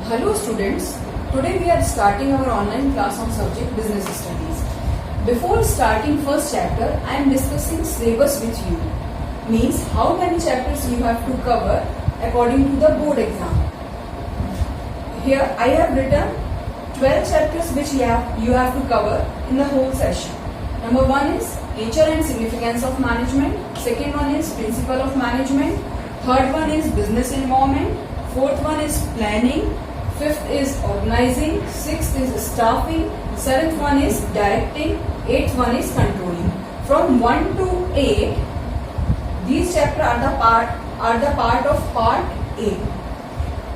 Hello students, today we are starting our online class on subject business studies. Before starting first chapter, I am discussing syllabus with you. Means how many chapters you have to cover according to the board exam. Here I have written 12 chapters which you have to cover in the whole session. Number 1 is nature and significance of management. Second one is principle of management. Third one is business environment. Fourth one is planning. Fifth is organizing. Sixth is staffing. Seventh one is directing. Eighth one is controlling. From 1 to 8, these chapters are the part of part A.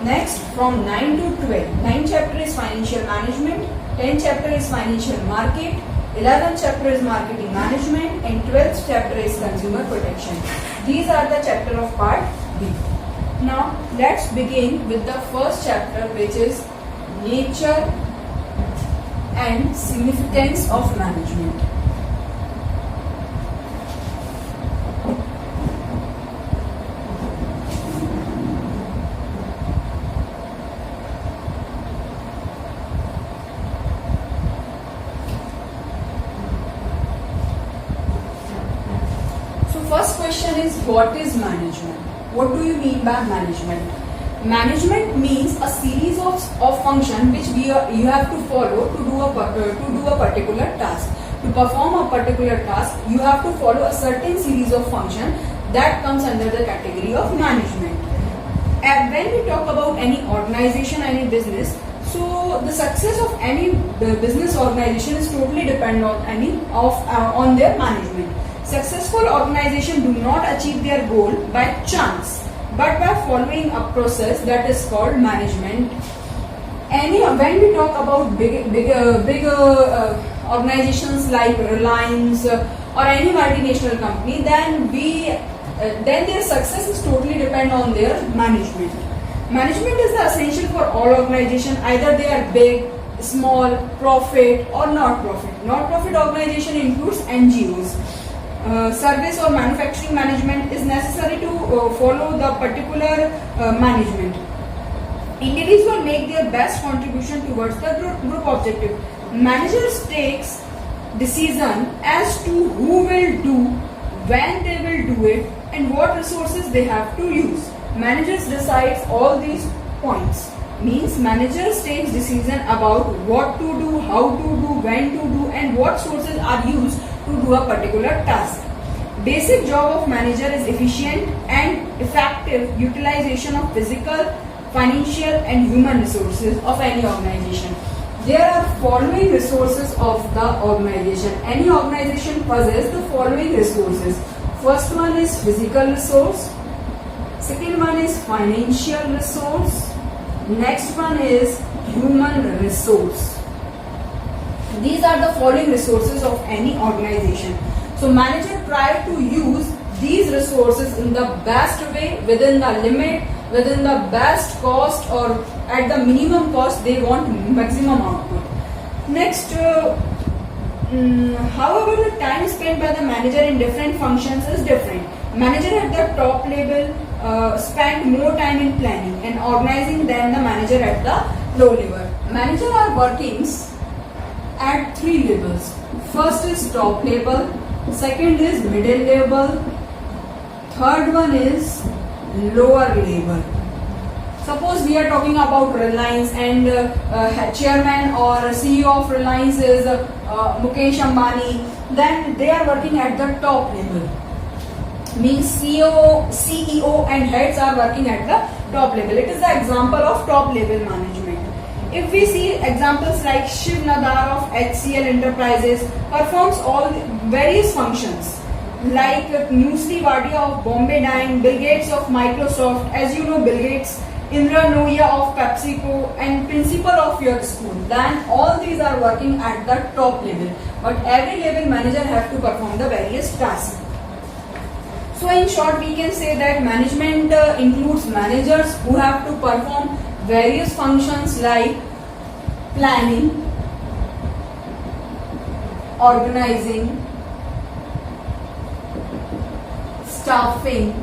Next, from 9 to 12, 9 chapter is financial management, 10 chapter is financial market, 11th chapter is marketing management, and 12th chapter is consumer protection. These are the chapter of part B. Now, let's begin with the first chapter, which is nature and significance of management. So, first question is, what is management? What do you mean by management? Management means a series of functions which you have to follow to do a particular task. To perform a particular task, you have to follow a certain series of functions that comes under the category of management. And when we talk about any organization, any business, so the success of any business organization is totally dependent on their management. Successful organizations do not achieve their goal by chance, but by following a process that is called management. When we talk about big organizations like Reliance or any multinational company, then their success is totally dependent on their management. Management is the essential for all organizations, either they are big, small, profit or not profit. Not profit organization includes NGOs. Service or manufacturing management is necessary to follow the particular management. Individuals make their best contribution towards the group objective. Managers takes decision as to who will do, when they will do it, and what resources they have to use. Managers decides all these points. Means managers takes decision about what to do, how to do, when to do, and what sources are used to do a particular task. Basic job of manager is efficient and effective utilization of physical, financial and human resources of any organization. There are following resources of the organization. Any organization possesses the following resources. First one is physical resource. Second one is financial resource. Next one is human resource. These are the following resources of any organization. So manager try to use these resources in the best way, within the limit, within the best cost, or at the minimum cost they want maximum output. Next, however, the time spent by the manager in different functions is different. Manager at the top level spend more time in planning and organizing than the manager at the low level. Manager are working at 3 levels. First is top level, second is middle level, third one is lower level. Suppose we are talking about Reliance and chairman or CEO of Reliance is Mukesh Ambani, then they are working at the top level. Means CEO and heads are working at the top level. It is the example of top level management. If we see examples like Shiv Nadar of HCL Enterprises performs all various functions, like Nusli Wadia of Bombay Dyeing, Bill Gates of Microsoft, as you know Bill Gates, Indra Noya of PepsiCo, and principal of your school. Then all these are working at the top level, but every level manager have to perform the various tasks. So in short, we can say that management includes managers who have to perform various functions like planning, organizing, staffing,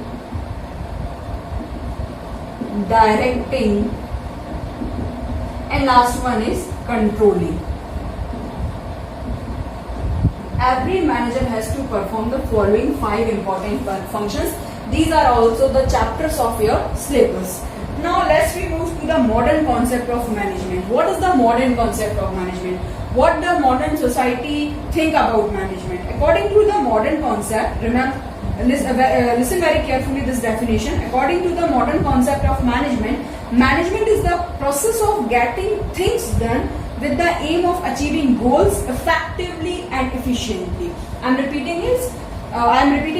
directing, and last one is controlling. Every manager has to perform the following 5 important functions. These are also the chapters of your syllabus. Now let's move to the modern concept of management. What is the modern concept of management? What the modern society think about management? According to the modern concept, remember, listen very carefully this definition. According to the modern concept of management, management is the process of getting things done with the aim of achieving goals effectively and efficiently. I'm repeating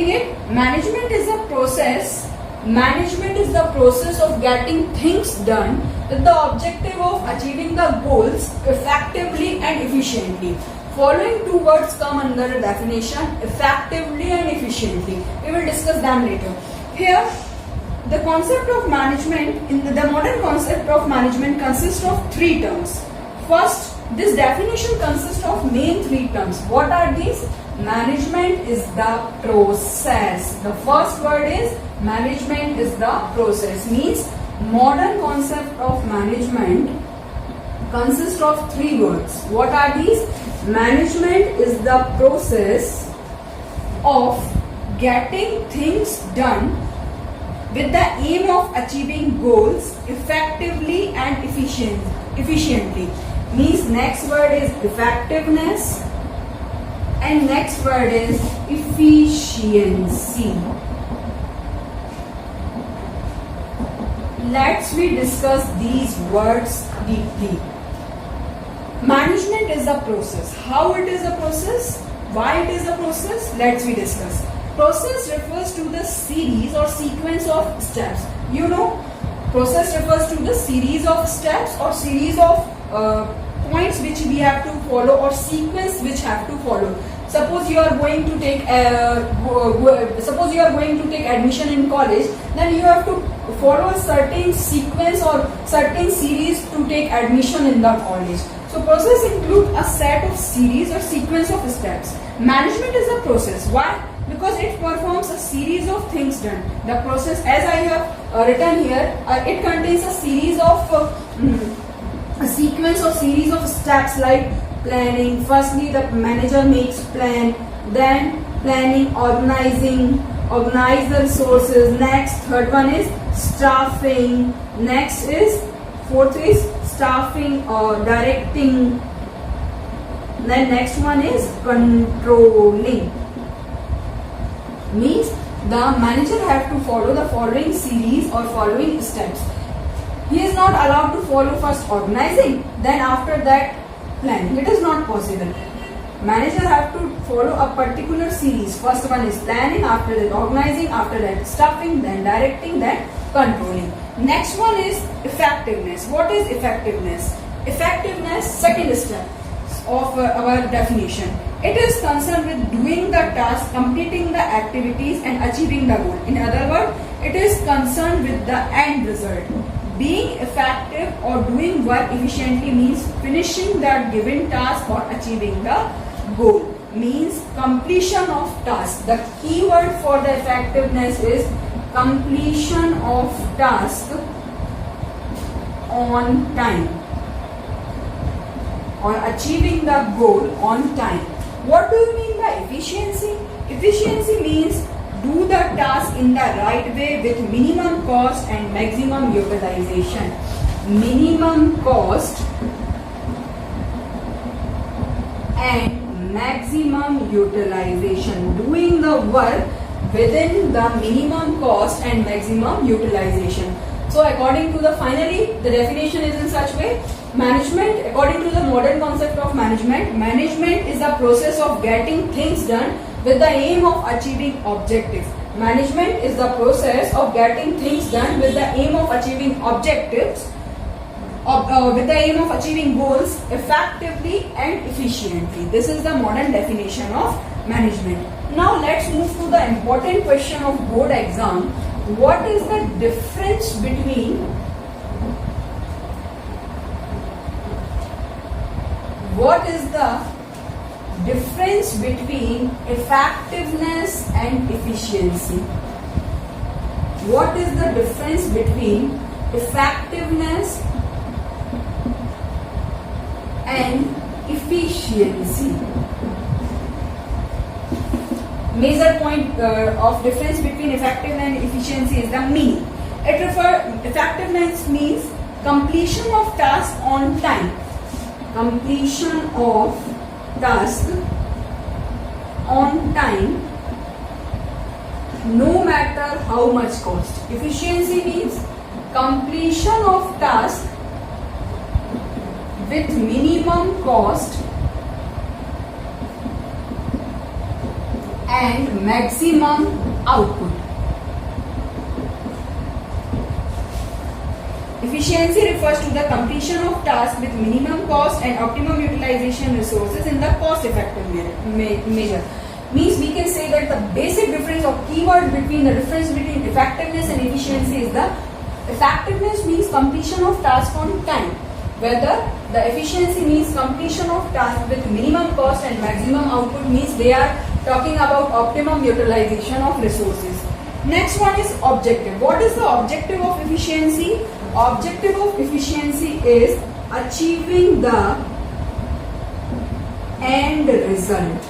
it. Management is a process. Management is the process of getting things done with the objective of achieving the goals effectively and efficiently. Following 2 words come under the definition: effectively and efficiently. We will discuss them later. Here, the concept of management, the modern concept of management consists of 3 terms. First, this definition consists of main 3 terms. What are these? Management is the process. The first word is management is the process. Means modern concept of management consists of 3 words. What are these? Management is the process of getting things done with the aim of achieving goals effectively and efficiently. Means next word is effectiveness and next word is efficiency. Let's discuss these words deeply. Management is a process. How it is a process? Why it is a process? Let's discuss. Process refers to the series or sequence of steps. You know, process refers to the series of steps or series of points which we have to follow or sequence which have to follow. Suppose you are going to take admission in college, then you have to follow a certain sequence or certain series to take admission in the college. So process includes a set of series or sequence of steps. Management is a process. Why? Because it performs a series of things done. The process, as I have written here, it contains a series of a sequence or series of steps like planning. Firstly, the manager makes plan, then planning, organize the resources. Next, third one is staffing. Next is, fourth is staffing or directing. Then next one is controlling. Means the manager have to follow the following series or following steps. He is not allowed to follow first organizing, then after that planning. It is not possible. Manager have to follow a particular series. First one is planning, after that organizing, after that staffing, then directing, then controlling. Next one is effectiveness. What is effectiveness? Effectiveness, second step of our definition. It is concerned with doing the task, completing the activities and achieving the goal. In other words, it is concerned with the end result. Being effective or doing work efficiently means finishing the given task or achieving the goal. Means completion of task. The key word for the effectiveness is completion of task on time or achieving the goal on time. What do you mean by efficiency? Efficiency means do the task in the right way with minimum cost and maximum utilization. Minimum cost and maximum utilization. Doing the work within the minimum cost and maximum utilization. So according to the definition is in such way. Management, according to the modern concept of management is the process of getting things done with the aim of achieving objectives. Management is the process of getting things done with the aim of achieving objectives, with the aim of achieving goals effectively and efficiently. This is the modern definition of management. Now let's move to the important question of board exam. What is the difference between effectiveness and efficiency? What is the difference between effectiveness efficiency. Major point of difference between effectiveness and efficiency is the meaning. Effectiveness means completion of task on time. Completion of task on time, no matter how much cost. Efficiency means completion of task with minimum cost and maximum output. Efficiency refers to the completion of tasks with minimum cost and optimum utilization resources in the cost effective measure. Means we can say that the basic difference or keyword between the difference between effectiveness and efficiency is the effectiveness means completion of task on time, whether the efficiency means completion of task with minimum cost and maximum output, means they are talking about optimum utilization of resources. Next one is objective. What is the objective of efficiency? Objective of efficiency is achieving the end result.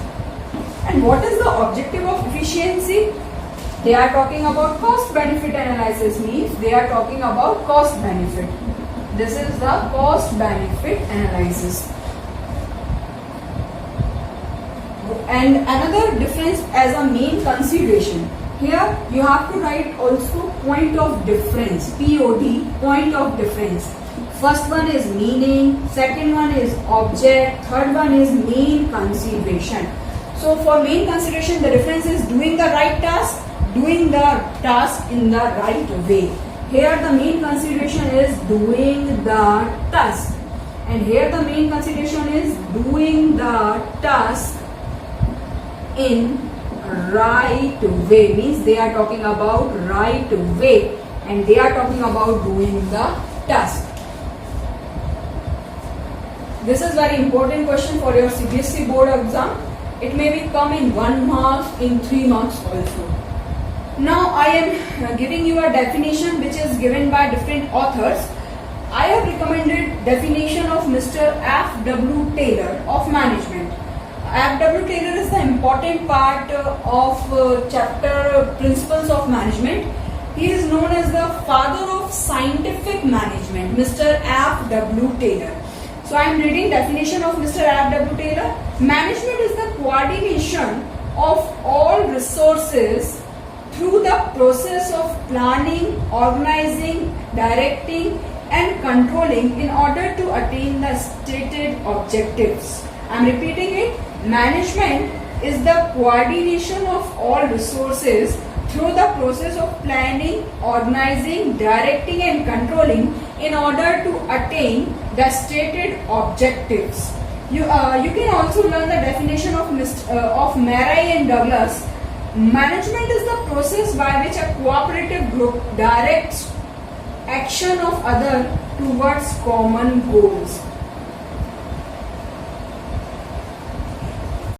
And what is the objective of efficiency? They are talking about cost benefit analysis, means they are talking about cost benefit. This is the cost benefit analysis. And another difference as a main consideration. Here you have to write also point of difference, POD, point of difference. First one is meaning, second one is object, third one is main consideration. So for main consideration, the difference is doing the right task, doing the task in the right way. Here the main consideration is doing the task, and here the main consideration is doing the task in right way, means they are talking about right way and they are talking about doing the task. This is very important question for your CBSE board exam. It may be come in 1 mark, in 3 marks also. Now I am giving you a definition which is given by different authors. I have recommended definition of Mr. F.W. Taylor of management. F.W. Taylor is the important part of chapter Principles of Management. He is known as the father of scientific management, Mr. F.W. Taylor. So I am reading definition of Mr. F.W. Taylor. Management is the coordination of all resources through the process of planning, organizing, directing and controlling in order to attain the stated objectives. I am repeating it. Management is the coordination of all resources through the process of planning, organizing, directing and controlling in order to attain the stated objectives. You can also learn the definition of Marai and Douglas. Management is the process by which a cooperative group directs action of other towards common goals.